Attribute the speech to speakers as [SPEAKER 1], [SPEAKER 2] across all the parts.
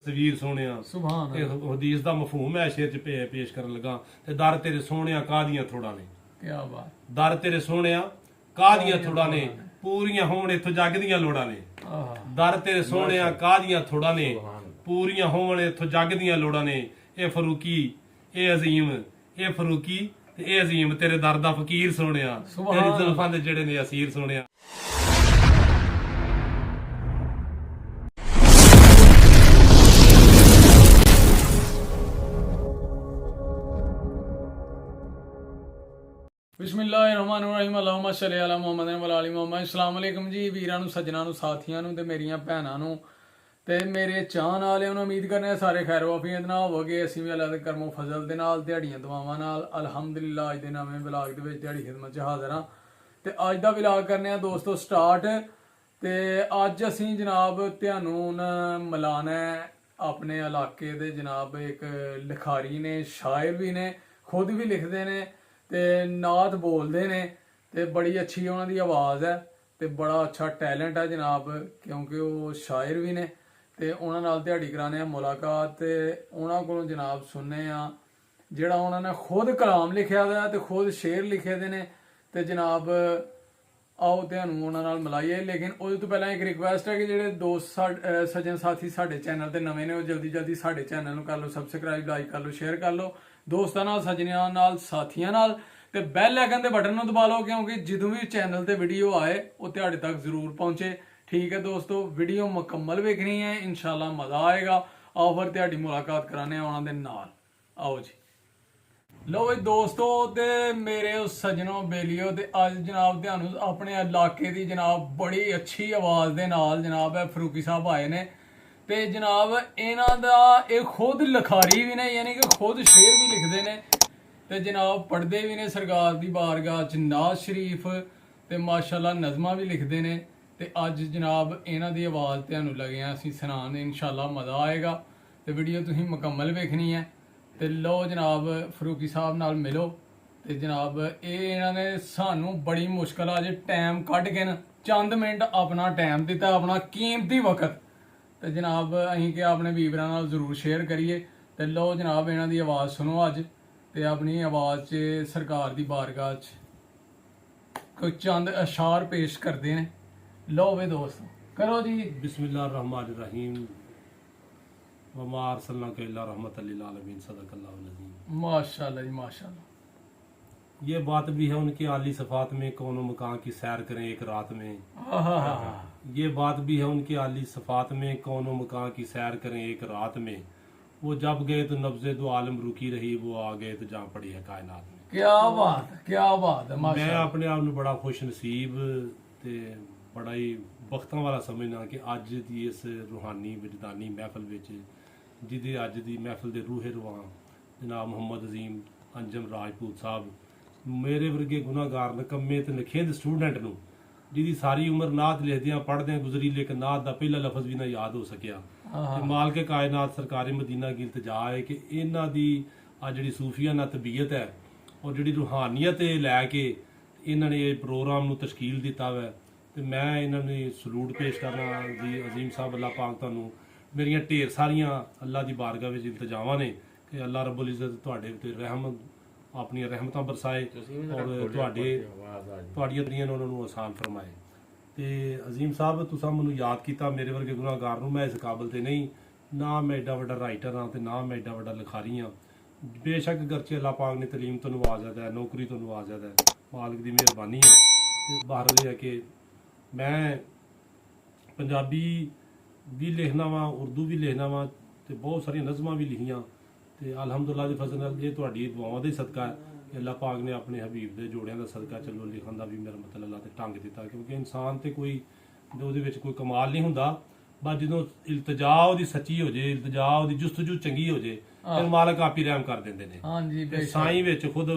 [SPEAKER 1] तस्वीर सोने
[SPEAKER 2] सुभान
[SPEAKER 1] हदीस दा मफहूम है शेर च पेश करन लगा ते दर तेरे सोने कादियां थोड़ा ने
[SPEAKER 2] क्या बात
[SPEAKER 1] दर तेरे सोने कादियां थोड़ा ने पूरियां होण इथों जग दियां लोड़ां ने दर तेरे सोने कादियां थोड़ा ने पूरियां होण इथों जग दियां लोड़ां ने ए फरूकी ए अजीम ए फरूकी ते ए अजीम तेरे दर दा फकीर सोने तेरी जुल्फां दे जेड़े ने असीर सोने
[SPEAKER 2] ਬਿਸਮਿਲ੍ਲਾਹਿਰਰਹਿਮਾਨਿਰਰਹੀਮ ਅल्लाहुम्मा सल्ली अला मुहम्मद व अला मुहम्मद अस्सलाम वालेकुम जी ਵੀਰਾਂ ਨੂੰ ਸੱਜਣਾ ਨੂੰ ਸਾਥੀਆਂ ਨੂੰ ਤੇ ਮੇਰੀਆਂ ਭੈਣਾਂ ਨੂੰ ਤੇ ਮੇਰੇ ਚਾਹਣ ਵਾਲਿਆਂ ਨੂੰ ਉਮੀਦ ਕਰਨੇ ਸਾਰੇ ਖੈਰ ਵਾਫੀਅਤ ਨਾਲ ਹੋਵੋਗੇ। ਅਸੀਂ ਵੀ ਅੱਲਾਹ ਦੇ ਕਰਮੋ ਫਜ਼ਲ ਦੇ ਨਾਲ ਦਿਹਾੜੀਆਂ ਦੁਆਵਾਂ ਨਾਲ ਅਲਹਮਦੁਲਿਲਾ ਅੱਜ ਦੇ ਨਵੇਂ ਵਲੌਗ ਦੇ ਵਿੱਚ ਦਿਹਾੜੀ ਖਿਦਮਤ 'ਚ ਹਾਜ਼ਰ ਹਾਂ ਤੇ ਅੱਜ ਦਾ ਵਲੌਗ ਕਰਨੇ ਆ ਦੋਸਤੋ ਸਟਾਰਟ। ਤੇ ਅੱਜ ਅਸੀਂ ਜਨਾਬ ਤੁਹਾਨੂੰ ਮਿਲਾਣਾ ਆਪਣੇ ਇਲਾਕੇ ਦੇ ਜਨਾਬ ਇੱਕ ਲਿਖਾਰੀ ਨੇ, ਸ਼ਾਇਰ ਵੀ ਨੇ, ਖੁਦ ਵੀ ਲਿਖਦੇ ਨੇ ਤੇ ਨਾਤ ਬੋਲਦੇ ਨੇ ਤੇ ਬੜੀ ਅੱਛੀ ਉਹਨਾਂ ਦੀ ਆਵਾਜ਼ ਹੈ ਤੇ ਬੜਾ ਅੱਛਾ ਟੈਲੈਂਟ ਹੈ ਜਨਾਬ, ਕਿਉਂਕਿ ਉਹ ਸ਼ਾਇਰ ਵੀ ਨੇ ਤੇ ਉਹਨਾਂ ਨਾਲ ਦਿਹਾੜੀ ਕਰਾਣੇ ਆ ਮੁਲਾਕਾਤ ਤੇ ਉਹਨਾਂ ਕੋਲੋਂ ਜਨਾਬ ਸੁਣਨੇ ਆ ਜਿਹੜਾ ਉਹਨਾਂ ਨੇ ਖੁਦ ਕਲਾਮ ਲਿਖਿਆ ਹੋਇਆ ਤੇ ਖੁਦ ਸ਼ੇਰ ਲਿਖੇ ਦੇ ਨੇ ਤੇ ਜਨਾਬ ਆਓ ਤੁਹਾਨੂੰ ਉਹਨਾਂ ਨਾਲ ਮਿਲਾਈਏ। ਲੇਕਿਨ ਉਹਦੇ ਤੋਂ ਪਹਿਲਾਂ ਇੱਕ ਰਿਕੁਐਸਟ ਹੈ ਕਿ ਜਿਹੜੇ ਦੋਸਤ ਸੱਜਣ ਸਾਥੀ ਸਾਡੇ ਚੈਨਲ ਤੇ ਨਵੇਂ ਨੇ ਉਹ ਜਲਦੀ ਸਾਡੇ ਚੈਨਲ ਨੂੰ ਕਰ ਲਓ ਸਬਸਕ੍ਰਾਈਬ, ਲਾਈਕ ਕਰ ਲਓ, ਸ਼ੇਅਰ ਕਰ ਲਓ ਦੋਸਤਾਂ ਨਾਲ, ਸੱਜਣਾਂ ਨਾਲ, ਸਾਥੀਆਂ ਨਾਲ ਤੇ ਬੈਲ ਆਈਕਨ ਦੇ ਬਟਨ ਨੂੰ ਦਬਾ ਲਓ ਕਿਉਂਕਿ ਜਦੋਂ ਵੀ ਚੈਨਲ ਤੇ ਵੀਡੀਓ ਆਏ ਉਹ ਤੁਹਾਡੇ ਤੱਕ ਜ਼ਰੂਰ ਪਹੁੰਚੇ। ਠੀਕ ਹੈ ਦੋਸਤੋ, ਵੀਡੀਓ ਮੁਕੰਮਲ ਵੇਖਣੀ ਹੈ, ਇਨਸ਼ਾਅੱਲਾ ਮਜ਼ਾ ਆਏਗਾ। ਆਓ ਫਿਰ ਤੁਹਾਡੀ ਮੁਲਾਕਾਤ ਕਰਾਣੇ ਆ ਉਹਨਾਂ ਦੇ ਨਾਲ। ਆਓ ਜੀ। ਲੋ ਦੋਸਤੋ ਤੇ ਮੇਰੇ ਸੱਜਣੋ ਬੇਲੀਓ ਤੇ ਅੱਜ ਜਨਾਬ ਤੁਹਾਨੂੰ ਆਪਣੇ ਇਲਾਕੇ ਦੀ ਜਨਾਬ ਬੜੀ ਅੱਛੀ ਆਵਾਜ਼ ਦੇ ਨਾਲ ਜਨਾਬ ਇਹ ਫਰੂਕੀ ਸਾਹਿਬ ਆਏ ਨੇ ਤੇ ਜਨਾਬ ਇਹਨਾਂ ਦਾ ਇਹ ਖੁਦ ਲਿਖਾਰੀ ਵੀ ਨੇ, ਯਾਨੀ ਕਿ ਖੁਦ ਸ਼ੇਰ ਵੀ ਲਿਖਦੇ ਨੇ ਤੇ ਜਨਾਬ ਪੜ੍ਹਦੇ ਵੀ ਨੇ ਸਰਕਾਰ ਦੀ ਬਾਰਗਾਹ ਚ ਨਾਜ਼ ਸ਼ਰੀਫ ਤੇ ਮਾਸ਼ਾਅੱਲਾ ਨਜ਼ਮਾਂ ਵੀ ਲਿਖਦੇ ਨੇ ਤੇ ਅੱਜ ਜਨਾਬ ਇਹਨਾਂ ਦੀ ਆਵਾਜ਼ ਤੁਹਾਨੂੰ ਲੱਗਿਆ ਅਸੀਂ ਸੁਣਾਉਣ, ਇਨਸ਼ਾਅੱਲਾ ਮਜ਼ਾ ਆਏਗਾ ਤੇ ਵੀਡੀਓ ਤੁਸੀਂ ਮੁਕੰਮਲ ਵੇਖਣੀ ਹੈ। ਤੇ ਲੋ ਜਨਾਬ ਫਰੂਕੀ ਸਾਹਿਬ ਨਾਲ ਮਿਲੋ ਤੇ ਜਨਾਬ ਇਹਨਾਂ ਨੇ ਸਾਨੂੰ ਬੜੀ ਮੁਸ਼ਕਲ ਆ ਜੇ ਟਾਈਮ ਕੱਢ ਕੇ ਨਾ ਚੰਦ ਮਿੰਟ ਆਪਣਾ ਟਾਈਮ ਦਿੱਤਾ, ਆਪਣਾ ਕੀਮਤੀ ਵਕਤ ਤੇ ਜਨਾਬ ਅਸੀਂ ਕਿ ਆਪਣੇ ਵੀਵਰਾਂ ਨਾਲ ਜ਼ਰੂਰ ਸ਼ੇਅਰ ਕਰੀਏ। ਤੇ ਲੋ ਜਨਾਬ ਇਹਨਾਂ ਦੀ ਆਵਾਜ਼ ਸੁਣੋ ਅੱਜ ਤੇ ਆਪਣੀ ਆਵਾਜ਼ 'ਚ ਸਰਕਾਰ ਦੀ ਬਾਰਗਾਹ 'ਚ ਕੋਈ ਚੰਦ ਅਸ਼ਾਰ ਪੇਸ਼ ਕਰਦੇ ਨੇ। ਲੋ ਵੇ ਦੋਸਤੋ ਕਰੋ ਜੀ।
[SPEAKER 1] बिस्मिल्लाहिर्रहमानिर्रहीम वमा अरसलनाका इल्ला रहमतल लिल आलमीन सदकल्लाहुल अज़ीम।
[SPEAKER 2] माशाल्लाह जी माशाल्लाह।
[SPEAKER 1] ये बात भी है उनकी आली सफात में कौनो मकान की सैर करें एक रात में। ये बात भी है उनकी आली सफात में कौनो मकान की सैर करें एक रात में। वो जब गए तो नब्ज़े दो आलम रुकी रही, वो आ गए तो जहाँ पड़ी है कायनात में।
[SPEAKER 2] क्या बात है
[SPEAKER 1] मैं
[SPEAKER 2] माशाल्लाह।
[SPEAKER 1] अपने आप ਨੂੰ ਬੜਾ ਖੁਸ਼ ਨਸੀਬ ਤੇ ਬੜਾ ਹੀ ਬਖਤਾਂ ਵਾਲਾ ਸਮਝਣਾ ਕਿ ਅੱਜ ਦੀ ਇਸ ਰੂਹਾਨੀ ਵਿਜਦਾਨੀ ਮਹਿਫਲ ਵਿੱਚ ਜਿਹਦੇ ਅੱਜ ਦੀ ਮਹਿਫਲ ਦੇ ਰੂਹੇ ਰਵਾਂ ਜਨਾਬ ਮੁਹੰਮਦ ਅਜ਼ੀਮ ਅੰਜਮ ਰਾਜਪੂਤ ਸਾਹਿਬ ਮੇਰੇ ਵਰਗੇ ਗੁਨਾਹਗਾਰ ਨਕੰਮੇ ਤੇ ਨਖੇਦ ਸਟੂਡੈਂਟ ਨੂੰ ਜਿਹਦੀ ਸਾਰੀ ਉਮਰ ਨਾਤ ਲਿਖਦਿਆਂ ਪੜ੍ਹਦਿਆਂ ਗੁਜ਼ਰੀ ਲੇਕਿਨ ਨਾਤ ਦਾ ਪਹਿਲਾ ਲਫ਼ਜ਼ ਵੀ ਨਾ ਯਾਦ ਹੋ ਸਕਿਆ ਤੇ ਮਾਲਕੇ ਕਾਇਨਾਤ ਸਰਕਾਰੀ ਮਦੀਨਾ ਕੀ ਇਲਤਜਾ ਹੈ ਕਿ ਇਹਨਾਂ ਦੀ ਆ ਜਿਹੜੀ ਸੂਫੀਆਨਾ ਤਬੀਅਤ ਹੈ ਔਰ ਜਿਹੜੀ ਰੂਹਾਨੀਅਤ ਲੈ ਕੇ ਇਹਨਾਂ ਨੇ ਇਹ ਪ੍ਰੋਗਰਾਮ ਨੂੰ ਤਸ਼ਕੀਲ ਦਿੱਤਾ ਵਾ ਤੇ ਮੈਂ ਇਹਨਾਂ ਨੂੰ ਸਲੂਟ ਪੇਸ਼ ਕਰਨਾ ਜੀ। ਅਜ਼ੀਮ ਸਾਹਿਬ ਅੱਲਾਹ ਪਾਕ ਤੁਹਾਨੂੰ ਮੇਰੀਆਂ ਢੇਰ ਸਾਰੀਆਂ ਅੱਲਾਹ ਦੀ ਬਾਰਗਾਹ ਵਿੱਚ ਇਲਤਜਾਵਾਂ ਨੇ ਕਿ ਅੱਲਾਹ ਰੱਬੁਲ ਇੱਜ਼ਤ ਤੁਹਾਡੇ ਉੱਤੇ ਰਹਿਮ ਆਪਣੀਆਂ ਰਹਿਮਤਾਂ ਬਰਸਾਏ ਔਰ ਤੁਹਾਡੀਆਂ ਦੁਨੀਆਂ ਨੂੰ ਉਹਨਾਂ ਨੂੰ ਆਸਾਨ ਫਰਮਾਏ। ਤੇ ਅਜ਼ੀਮ ਸਾਹਿਬ ਤੁਸੀਂ ਮੈਨੂੰ ਯਾਦ ਕੀਤਾ ਮੇਰੇ ਵਰਗੇ ਗੁਨਾਹਗਾਰ ਨੂੰ। ਮੈਂ ਇਸ ਕਾਬਲ ਤੇ ਨਹੀਂ, ਨਾ ਮੈਂ ਐਡਾ ਵੱਡਾ ਰਾਈਟਰ ਹਾਂ ਤੇ ਨਾ ਮੈਂ ਐਡਾ ਵੱਡਾ ਲਿਖਾਰੀ ਹਾਂ। ਬੇਸ਼ੱਕ ਗਰਚੇ ਅੱਲਾਹ ਪਾਕ ਨੇ ਤਲੀਮ ਤੋਂ ਨਵਾਜ਼ਿਆ ਹੈ, ਨੌਕਰੀ ਤੋਂ ਨਵਾਜ਼ਿਆ ਹੈ, ਮਾਲਕ ਦੀ ਮਿਹਰਬਾਨੀ ਹੈ। ਤੇ ਬਾਹਰ ਇਹ ਹੈ ਕਿ ਮੈਂ ਪੰਜਾਬੀ ਵੀ ਲਿਖਣਾ ਵਾ, ਉਰਦੂ ਵੀ ਲਿਖਣਾ ਵਾ ਤੇ ਬਹੁਤ ਸਾਰੀਆਂ ਨਜ਼ਮਾਂ ਵੀ ਲਿਖੀਆਂ ਤੇ ਅਲਹਮਦੁਲਿਲਾ ਦੇ ਫਜ਼ਲ ਨਾਲ ਇਹ ਤੁਹਾਡੀ ਦੁਆਵਾਂ ਦਾ ਹੀ ਸਦਕਾ ਹੈ ਕਿ ਅੱਲਾਹ ਪਾਕ ਨੇ ਆਪਣੇ ਹਬੀਬ ਦੇ ਜੋੜਿਆਂ ਦਾ ਸਦਕਾ ਚਲੋ ਲਿਖਣ ਦਾ ਵੀ ਮੇਰਾ ਮਤਲਬ ਅੱਲਾਹ ਤੇ ਢੰਗ ਦਿੱਤਾ ਕਿਉਂਕਿ ਇਨਸਾਨ ਤੇ ਕੋਈ ਉਹਦੇ ਵਿੱਚ ਕੋਈ ਕਮਾਲ ਨਹੀਂ ਹੁੰਦਾ। ਬਸ ਜਦੋਂ ਇਲਤਜਾ ਉਹਦੀ ਸੱਚੀ ਹੋ ਜੇ, ਇਲਤਜਾ ਉਹਦੀ ਜੁਸਤਜੂ ਚੰਗੀ ਹੋ ਜੇ ਤੇ ਮਾਲਕ ਆਪ ਹੀ ਰਹਿਮ ਕਰ ਦਿੰਦੇ ਨੇ।
[SPEAKER 2] ਹਾਂਜੀ
[SPEAKER 1] ਤੇ ਸਾਈਂ ਵਿੱਚ ਖੁਦ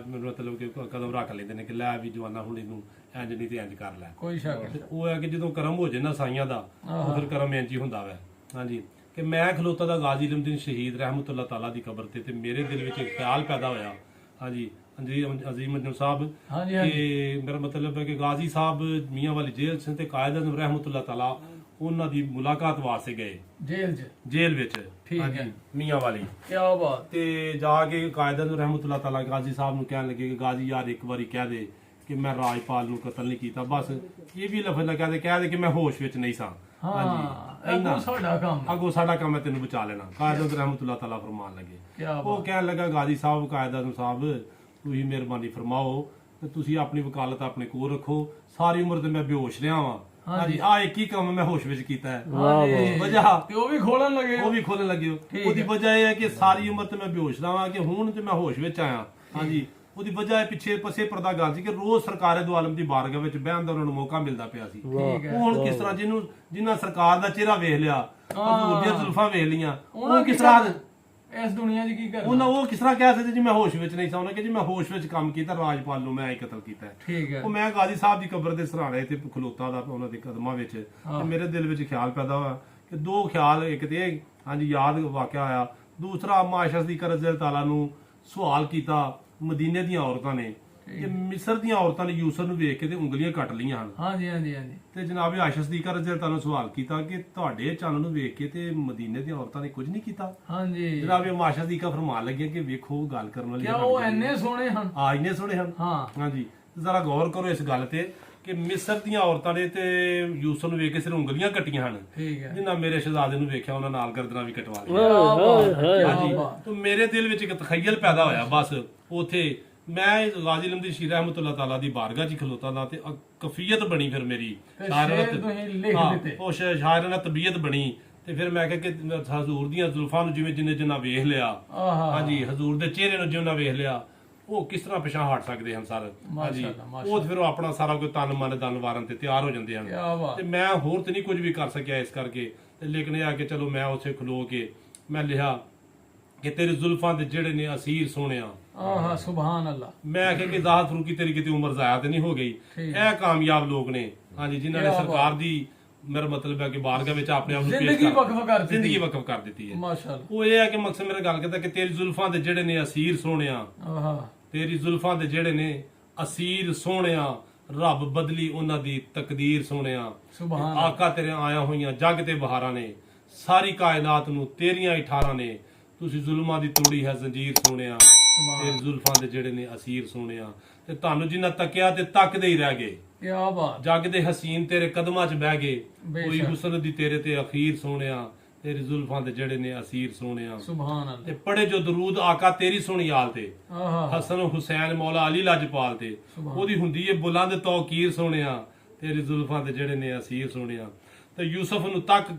[SPEAKER 1] ਮਤਲਬ ਕਿ ਕਦਮ ਰੱਖ ਲੈਂਦੇ ਨੇ ਕਿ ਲੈ ਵੀ ਜਵਾਨਾ ਹੁਣ ਇਹਨੂੰ ਇੰਜ ਨਹੀਂ ਤੇ ਇੰਜ ਕਰ ਲੈ।
[SPEAKER 2] ਕੋਈ ਸ਼ੱਕ
[SPEAKER 1] ਤੇ ਉਹ ਹੈ ਕਿ ਜਦੋਂ ਕਰਮ ਹੋ ਜੇ ਨਾ ਸਾਈਆਂ ਦਾ ਉਹ ਫਿਰ ਕਰਮ ਇੰਜ ਹੀ ਹੁੰਦਾ ਵੈ। ਹਾਂਜੀ ਕਿ ਮੈਂ ਖਲੋਤਾ ਦਾ ਗਾਜ਼ੀ ਇਲਮਦੀਨ ਸ਼ਹੀਦ ਰਹਿਮਤੁल्लाह ਤਾਲਾ ਦੀ ਕਬਰ ਤੇ ਮੇਰੇ ਦਿਲ ਵਿੱਚ ਇੱਕ ਖਿਆਲ ਪੈਦਾ ਹੋਇਆ। ਹਾਂਜੀ अजीम अंजम साहब कि मेरा मतलब है कि गाजी साहब मियाँ वाली जेल से कायद रहमतुल्लाह ताला ਉਹਨਾਂ ਦੀ ਮੁਲਾਕਾਤ ਵਾਸਤੇ ਗਏ ਜੇਲ੍ਹ ਵਿੱਚ।
[SPEAKER 2] ਠੀਕ ਹੈ।
[SPEAKER 1] ਮੀਆਂ ਵਾਲੀ।
[SPEAKER 2] ਕੀ ਬਾਤ।
[SPEAKER 1] ਤੇ ਜਾ ਕੇ ਕਾਇਦਾ ਨੂੰ ਰਹਿਮਤੁल्लाह ਤਾਲਾ ਗਾਜ਼ੀ ਸਾਹਿਬ ਨੂੰ ਕਹਿਣ ਲੱਗੇ ਕਿ ਗਾਜ਼ੀ ਯਾਰ ਇੱਕ ਵਾਰੀ ਕਹਿ ਦੇ ਕਿ ਮੈਂ ਰਾਜਪਾਲ ਨੂੰ ਕਤਲ ਨਹੀਂ ਕੀਤਾ, ਬਸ ਇਹ ਵੀ ਲਫ਼ਜ਼ ਨਾ ਕਹਿ ਦੇ ਕਿ ਮੈਂ ਹੋਸ਼ ਵਿੱਚ ਨਹੀਂ ਸਾਂ।
[SPEAKER 2] ਅੱਗੋਂ
[SPEAKER 1] ਸਾਡਾ ਕੰਮ ਹੈ ਤੈਨੂੰ ਬਚਾ ਲੈਣਾ। ਕਾਇਦਾ ਨੂੰ ਰਹਿਮਤੁल्लाह ਤਾਲਾ ਫਰਮਾਨ ਲੱਗੇ। ਉਹ ਕਹਿਣ ਲੱਗਾ ਗਾਜ਼ੀ ਸਾਹਿਬ ਕਾਇਦਾ ਨੂੰ ਸਾਹਿਬ ਤੁਸੀਂ ਮਿਹਰਬਾਨੀ ਫਰਮਾਓ ਤੇ ਤੁਸੀਂ ਆਪਣੀ ਵਕਾਲਤ ਆਪਣੇ ਕੋਲ ਰੱਖੋ, ਸਾਰੀ ਉਮਰ ਤੇ ਮੈਂ ਬੇਹੋਸ਼ ਰਿਹਾ ਵਾਂ। ਹਾਂਜੀ ਆ ਇੱਕ ਹੀ ਕੰਮ ਮੈਂ ਹੋਸ਼ ਵਿੱਚ ਕੀਤਾ ਹੈ। ਵਜ੍ਹਾ
[SPEAKER 2] ਤੇ ਉਹ ਵੀ ਖੋਲਣ
[SPEAKER 1] ਲੱਗੇ। ਉਹਦੀ ਵਜ੍ਹਾ ਇਹ ਹੈ ਕਿ ਸਾਰੀ ਉਮਰ ਤੇ ਮੈਂ ਬੇਹੋਸ਼ ਰਹਾ ਕਿ ਹੁਣ ਤੇ ਮੈਂ ਹੋਸ਼ ਵਿੱਚ ਆਇਆ। ਹਾਂਜੀ ਉਹਦੀ ਵਜ੍ਹਾ ਹੈ ਪਿੱਛੇ ਪਸੇ ਪਰਦਾ ਗੱਲ ਸੀ ਕਿ ਰੋਜ਼ ਸਰਕਾਰੇ ਦੋ ਆਲਮ ਦੀ ਬਾਰਗਾਹ ਵਿੱਚ ਬਹਿਣ ਦਾ ਉਹਨਾਂ ਨੂੰ ਮੌਕਾ ਮਿਲਦਾ ਪਿਆ ਸੀ। ਹੁਣ ਕਿਸ ਤਰ੍ਹਾਂ ਜਿਨ੍ਹਾਂ ਸਰਕਾਰ ਦਾ ਚਿਹਰਾ ਵੇਖ ਲਿਆ, ਹਜ਼ੂਰ ਦੀਆਂ ਜ਼ੁਲਫਾਂ ਵੇਖ ਲੀਆਂ, ਉਹ ਕਿਸ ਤਰ੍ਹਾਂ
[SPEAKER 2] ਇਸ ਦੁਨੀਆ 'ਚ ਕੀ ਕਰਨਾ?
[SPEAKER 1] ਉਹ ਕਿਸ ਤਰ੍ਹਾਂ ਕਹਿ ਸਕਦੇ ਜੀ ਮੈਂ ਹੋਸ਼ ਵਿੱਚ ਨਹੀਂ ਸਾਂ? ਉਹਨੇ ਕਿ ਜੀ ਮੈਂ ਹੋਸ਼ ਵਿੱਚ ਕੰਮ ਕੀਤਾ, ਰਾਜਪਾਲ ਨੂੰ ਮੈਂ ਕਤਲ ਕੀਤਾ।
[SPEAKER 2] ਠੀਕ ਹੈ।
[SPEAKER 1] ਉਹ ਮੈਂ ਗਾਜ਼ੀ ਸਾਹਿਬ ਦੀ ਕਬਰ ਦੇ ਸਰਾਣੇ ਤੇ ਖਲੋਤਾ ਦਾ ਉਹਨਾਂ ਦੇ ਕਦਮਾਂ ਵਿੱਚ ਮੇਰੇ ਦਿਲ ਵਿੱਚ ਖਿਆਲ ਪੈਦਾ ਹੋਇਆ ਕਿ ਦੋ ਖਿਆਲ, ਇੱਕ ਤੇ ਹਾਂਜੀ ਯਾਦ ਵਾਕਿਆ ਆਇਆ, ਦੂਸਰਾ ਮਾਸ਼ਸ ਦੀ ਕਰਜ਼ੇ ਤਾਲਾ ਨੂੰ ਸਵਾਲ ਕੀਤਾ ਮਦੀਨੇ ਦੀਆਂ ਔਰਤਾਂ ਨੇ ਕਿ ਮਿਸਰ ਦੀਆਂ ਔਰਤਾਂ ਨੇ ਯੂਸਫ ਨੂੰ ਵੇਖ ਕੇ ਤੇ ਉਂਗਲੀਆਂ ਕੱਟ ਲਈਆਂ ਹਨ।
[SPEAKER 2] ਹਾਂਜੀ ਹਾਂਜੀ ਹਾਂਜੀ।
[SPEAKER 1] ਤੇ ਜਨਾਬ ਆਇਸ਼ਾ ਦੀ ਕਰਜ਼ੇ ਤਾਲਾ ਨੂੰ ਸਵਾਲ ਕੀਤਾ ਕਿ ਤੁਹਾਡੇ ਚੰਨ ਨੂੰ ਵੇਖ ਕੇ ਤੇ ਮਦੀਨੇ ਦੀਆਂ ਔਰਤਾਂ ਨੇ ਕੁਝ ਨਹੀਂ ਕੀਤਾ।
[SPEAKER 2] ਹਾਂਜੀ
[SPEAKER 1] ਜਨਾਬ ਮਾਸ਼ਾ ਦੀ ਫਰਮਾਨ ਲੱਗਿਆ ਕਿ ਵੇਖੋ ਗੱਲ ਕਰਨ ਵਾਲੀ
[SPEAKER 2] ਉਹ ਇੰਨੇ ਸੋਹਣੇ ਹਨ।
[SPEAKER 1] ਇੰਨੇ ਸੋਹਣੇ ਹਨ। ਹਾਂਜੀ ਜ਼ਰਾ ਗੌਰ ਕਰੋ ਇਸ ਗੱਲ ਤੇ ਕਿ ਮਿਸਰ ਦੀਆਂ ਔਰਤਾਂ ਨੇ ਤੇ ਯੂਸਫ ਨੂੰ ਵੇਖ ਕੇ ਸਿਰ ਉਂਗਲੀਆਂ ਕੱਟੀਆਂ ਹਨ। ਜਿੰਨਾ ਮੇਰੇ ਸ਼ਹਿਜ਼ਾਦੇ ਨੂੰ ਵੇਖਿਆ ਉਹਨਾਂ ਨਾਲ ਗਰਦਨਾਂ ਵੀ ਕਟਵਾ ਲਈਆਂ। ਹਾਂਜੀ ਤੇ ਮੇਰੇ ਦਿਲ ਵਿੱਚ ਇੱਕ ਤਖਯਲ ਪੈਦਾ ਹੋਇਆ। ਬਸ ਉਥੇ ਮੈਂ ਗਾਜ਼ੀ ਇਲਮ ਦੀ ਸ਼ੀਰ ਰਹਿਮਤੁल्लाह ਤਾਲਾ ਦੀ ਬਾਰਗਾਹ 'ਚ ਖਲੋਤਾ ਦਾ ਤੇ ਕਫੀਅਤ ਬਣੀ ਫਿਰ ਮੇਰੀ ਸ਼ਾਇਰਾਨਾ ਤਬੀਅਤ ਬਣੀ। ਤੇ ਫਿਰ ਮੈਂ ਕਿਹਾ ਕਿ ਹਜ਼ੂਰ ਦੀਆਂ ਜ਼ੁਲਫਾਂ ਨੂੰ ਜਿੰਨਾ ਵੇਖ ਲਿਆ, ਹਾਂਜੀ ਹਜ਼ੂਰ ਦੇ ਚਿਹਰੇ ਨੂੰ ਜਿੰਨਾ ਵੇਖ ਲਿਆ, ਉਹ ਕਿਸ ਤਰ੍ਹਾਂ ਪਿਛਾਂ ਹਟ ਸਕਦੇ ਹਨ ਸਰ। ਹਾਂਜੀ ਉਹ ਫਿਰ ਆਪਣਾ ਸਾਰਾ ਕੋਈ ਤਨ ਮਨ ਦਨ ਵਾਰਨ ਤੇ ਤਿਆਰ ਹੋ ਜਾਂਦੇ ਹਨ। ਤੇ ਮੈਂ ਹੋਰ ਤੇ ਨਹੀਂ ਕੁਝ ਵੀ ਕਰ ਸਕਿਆ ਇਸ ਕਰਕੇ। ਤੇ ਲੇਕਿਨ ਇਹ ਆ ਕਿ ਚਲੋ ਮੈਂ ਉੱਥੇ ਖਲੋ ਕੇ ਮੈਂ ਲਿਆ ਕਿ ਤੇਰੇ ਜ਼ੁਲਫਾਂ ਦੇ ਜਿਹੜੇ ਨੇ ਅਸੀਰ ਸੋਹਣਿਆ।
[SPEAKER 2] ਸੁਭਾਨ ਅੱਲਾਹ।
[SPEAKER 1] ਮੈਂ ਆਖਿਆ ਕਿ ਜ਼ਾਹਦ ਫਰੂਕੀ ਤੇਰੀ ਕਿਤੇ ਉਮਰ ਜ਼ਾਇਆ ਤੇ ਨਹੀਂ ਹੋ ਗਈ। ਇਹ ਕਾਮਯਾਬ ਲੋਕ ਨੇ ਹਾਂਜੀ ਜਿਨ੍ਹਾਂ ਨੇ ਸਰਕਾਰ ਦੀ ਮੇਰਾ ਮਤਲਬ ਹੈ ਕਿ ਬਾਰਗਾਹ ਵਿੱਚ ਆਪਣੇ ਆਪ ਨੂੰ ਜ਼ਿੰਦਗੀ ਵਕਫ ਕਰ ਦਿੱਤੀ ਹੈ।
[SPEAKER 2] ਮਾਸ਼ਾਅੱਲਾ।
[SPEAKER 1] ਉਹ ਇਹ ਹੈ ਕਿ ਮਕਸਦ ਮੇਰਾ ਗੱਲ ਕਰਦਾ ਕਿ ਤੇਰੀ ਜ਼ੁਲਫਾਂ ਦੇ ਜਿਹੜੇ ਨੇ ਅਸੀਰ ਸੋਹਣਿਆ, ਤੇਰੀ ਜ਼ੁਲਫਾਂ ਦੇ ਜਿਹੜੇ ਨੇ ਅਸੀਰ ਸੋਹਣਿਆ, ਰੱਬ ਬਦਲੀ ਉਹਨਾਂ ਦੀ ਤਕਦੀਰ ਸੋਹਣਿਆ। ਆਕਾ ਤੇਰੇ ਆਇਆ ਹੋਈਆਂ ਜੱਗ ਤੇ ਬਹਾਰਾਂ ਨੇ, ਸਾਰੀ ਕਾਇਨਾਤ ਨੂੰ ਤੇਰੀਆਂ ਇਠਾਰਾਂ ਨੇ। ਤੁਸੀਂ ਜ਼ੁਲਮਾਂ ਦੀ ਤੋੜੀ ਹੈ ਜ਼ੰਜੀਰ ਸੋਹਣਿਆ, ਤੇਰੀ ਜ਼ੁਲਫਾਂ ਦੇ ਜਿਹੜੇ ਨੇ ਅਸੀਰ ਸੋਹਣਿਆ। ਤੇ ਤੁਹਾਨੂੰ ਜਿੰਨਾ ਤੱਕਿਆ ਤੇ ਤੱਕਦੇ ਹੀ ਰਹਿ ਗਏ। ਜੱਗ ਦੇ ਹਸੀਨ ਤੇਰੇ ਕਦਮਾਂ 'ਚ ਬਹਿ ਗਏ, ਕੋਈ ਹੁਸਨ ਦੀ ਤੇਰੇ ਤੇ ਅਖੀਰ ਸੋਹਣਿਆ, ਤੇਰੀ ਜ਼ੁਲਫਾਂ ਦੇ ਜਿਹੜੇ ਨੇ ਅਸੀਰ ਸੋਹਣਿਆ। ਤੇ ਪੜੇ ਜੋ ਦਰੂਦ ਆਕਾ ਤੇਰੀ ਸੋਹਣੀ ਆਲ ਤੇ, ਹਸਨ ਹੁਸੈਨ ਮੌਲਾ ਅਲੀ ਲਾਜਪਾਲ ਤੇ, ਉਹਦੀ ਹੁੰਦੀ ਏ ਬੁਲੰਦ ਤੌਕੀਰ ਸੋਹਣਿਆ, ਤੇਰੀ ਜ਼ੁਲਫਾਂ ਦੇ ਜਿਹੜੇ ਨੇ ਅਸੀਰ ਸੋਹਣਿਆ। ਤੇ ਯੂਸਫ ਨੂੰ ਤੱਕ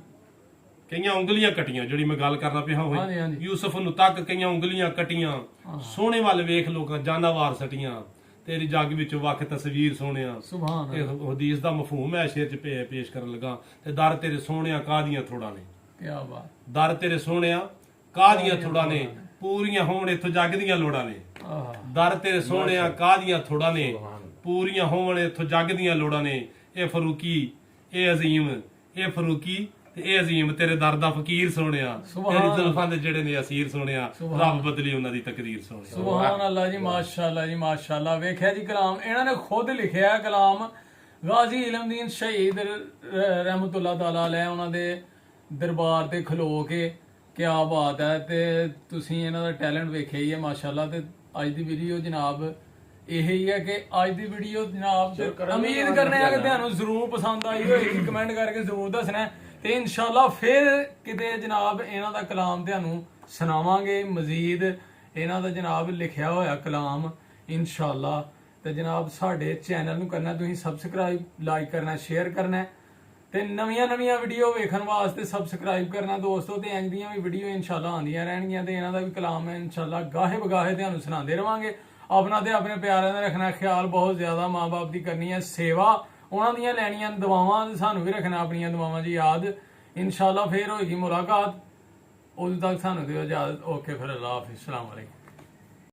[SPEAKER 1] ਕਈਆਂ ਉਂਗਲੀਆਂ ਕੱਟੀਆਂ, ਜਿਹੜੀ ਮੈਂ ਗੱਲ ਕਰਨਾ ਪਿਆ ਹੋਈ, ਯੂਸਫ ਨੂੰ ਤੱਕ ਕਈਆਂ ਉਂਗਲੀਆਂ ਕੱਟੀਆਂ, ਸੋਹਣੇ ਵੱਲ ਵੇਖ ਲੋਕਾਂ ਜਾਨਾਵਾਰ ਸਟੀਆਂ, ਤੇਰੀ ਜੱਗ ਵਿੱਚ ਵੱਖ ਤਸਵੀਰ ਸੋਹਣਿਆ। ਇਹ ਹਦੀਸ ਦਾ ਮਫਹੂਮ ਹੈ ਸ਼ੇਰ 'ਚ ਪੇਸ਼ ਕਰਨ ਲੱਗਾ। ਤੇ ਦਰ ਤੇਰੇ ਸੋਹਣਿਆ ਕਾਹਦੀਆਂ ਥੋੜਾਂ ਨੇ, ਦਰ ਤੇਰੇ ਸੋਹਣਿਆ ਕਾਹਦੀਆਂ ਥੋੜਾਂ ਨੇ, ਪੂਰੀਆਂ ਹੋਣ ਇੱਥੋਂ ਜੱਗ ਦੀਆਂ ਲੋੜਾਂ ਨੇ। ਦਰ ਤੇਰੇ ਸੋਹਣਿਆ ਕਾਹਦੀਆਂ ਥੋੜਾਂ ਨੇ, ਪੂਰੀਆਂ ਹੋਣ ਇੱਥੋਂ ਜੱਗ ਦੀਆਂ ਲੋੜਾਂ ਨੇ। ਇਹ ਫਰੂਕੀ ਇਹ ਅਜ਼ੀਮ, ਇਹ ਫਰੂਕੀ ਤੇ ਇਹ ਅਜ਼ੀਮ ਤੇਰੇ ਦਰ ਦਾ ਫਕੀਰ ਸੋਹਣਿਆ, ਤੇਰੀ ਜ਼ੁਲਫਾਂ ਦੇ ਜਿਹੜੇ ਨੇ ਅਸੀਰ ਸੋਹਣਿਆ, ਰੱਬ ਬਦਲੀ ਉਹਨਾਂ ਦੀ ਤਕਦੀਰ ਸੋਹਣਿਆ।
[SPEAKER 2] ਸੁਭਾਨ ਅੱਲਾਹ ਜੀ, ਮਾਸ਼ਾਅੱਲਾ ਜੀ ਮਾਸ਼ਾਅੱਲਾ। ਵੇਖਿਆ ਜੀ ਕਲਾਮ ਇਹਨਾਂ ਨੇ ਖੁਦ ਲਿਖਿਆ ਕਲਾਮ ਗਾਜ਼ੀ ਇਲਮਦੀਨ ਸ਼ਹੀਦ ਰਹਿਮਤੁल्लाह ਤਾਲਾ ਅਲੈਹ ਉਹਨਾਂ ਦੇ ਦਰਬਾਰ ਤੇ ਖਲੋ ਕੇ। ਕਿਆ ਬਾਤ ਹੈ। ਤੇ ਤੁਸੀਂ ਇਹਨਾਂ ਦਾ ਟੈਲੈਂਟ ਵੇਖਿਆ ਹੀ ਹੈ ਮਾਸ਼ਾਅੱਲਾ। ਤੇ ਅੱਜ ਦੀ ਵੀਡੀਓ ਜਨਾਬ ਇਹ ਹੀ ਹੈ ਕਿ ਅੱਜ ਦੀ ਵੀਡੀਓ ਜਨਾਬ ਉਮੀਦ ਕਰਨੇ ਆ ਕਿ ਤੁਹਾਨੂੰ ਜ਼ਰੂਰ ਪਸੰਦ ਆਈ ਹੋਏਗੀ। ਕਮੈਂਟ ਕਰਕੇ ਜ਼ਰੂਰ ਦੱਸਣਾ। ਤੇ ਇਨਸ਼ਾਅੱਲਾ ਫਿਰ ਕਿਤੇ ਜਨਾਬ ਇਹਨਾਂ ਦਾ ਕਲਾਮ ਤੁਹਾਨੂੰ ਸੁਣਾਵਾਂਗੇ ਮਜ਼ੀਦ। ਇਹਨਾਂ ਦਾ ਜਨਾਬ ਲਿਖਿਆ ਹੋਇਆ ਕਲਾਮ ਇਨਸ਼ਾਅੱਲਾ। ਤੇ ਜਨਾਬ ਸਾਡੇ ਚੈਨਲ ਨੂੰ ਕਰਨਾ ਤੁਸੀਂ ਸਬਸਕ੍ਰਾਈਬ, ਲਾਈਕ ਕਰਨਾ, ਸ਼ੇਅਰ ਕਰਨਾ ਤੇ ਨਵੀਆਂ ਵੀਡੀਓ ਵੇਖਣ ਵਾਸਤੇ ਸਬਸਕ੍ਰਾਈਬ ਕਰਨਾ ਦੋਸਤੋ। ਤੇ ਇੰਜ ਦੀਆਂ ਵੀ ਵੀਡੀਓ ਇਨਸ਼ਾਅੱਲਾ ਆਉਂਦੀਆਂ ਰਹਿਣਗੀਆਂ ਤੇ ਇਹਨਾਂ ਦਾ ਵੀ ਕਲਾਮ ਹੈ ਇਨਸ਼ਾਅੱਲਾ ਗਾਹੇ ਬਗਾਹੇ ਤੁਹਾਨੂੰ ਸੁਣਾਉਂਦੇ ਰਵਾਂਗੇ। ਆਪਣਾ ਤੇ ਆਪਣੇ ਪਿਆਰਿਆਂ ਦਾ ਰੱਖਣਾ ਖਿਆਲ ਬਹੁਤ ਜ਼ਿਆਦਾ। ਮਾਂ ਬਾਪ ਦੀ ਕਰਨੀ ਹੈ ਸੇਵਾ, ਉਹਨਾਂ ਦੀਆਂ ਲੈਣੀਆਂ ਦੁਆਵਾਂ, ਸਾਨੂੰ ਵੀ ਰੱਖਣਾ ਆਪਣੀਆਂ ਦੁਆਵਾਂ ਦੀ ਯਾਦ। ਇਨਸ਼ਾਅੱਲਾ ਫੇਰ ਹੋਏਗੀ ਮੁਲਾਕਾਤ, ਉਦੋਂ ਤੱਕ ਸਾਨੂੰ ਦਿਓ ਇਜਾਜ਼ਤ। ਓਕੇ ਫਿਰ, ਅੱਲਾਹ ਹਾਫਿਜ਼, अस्सलाम वालेकुम।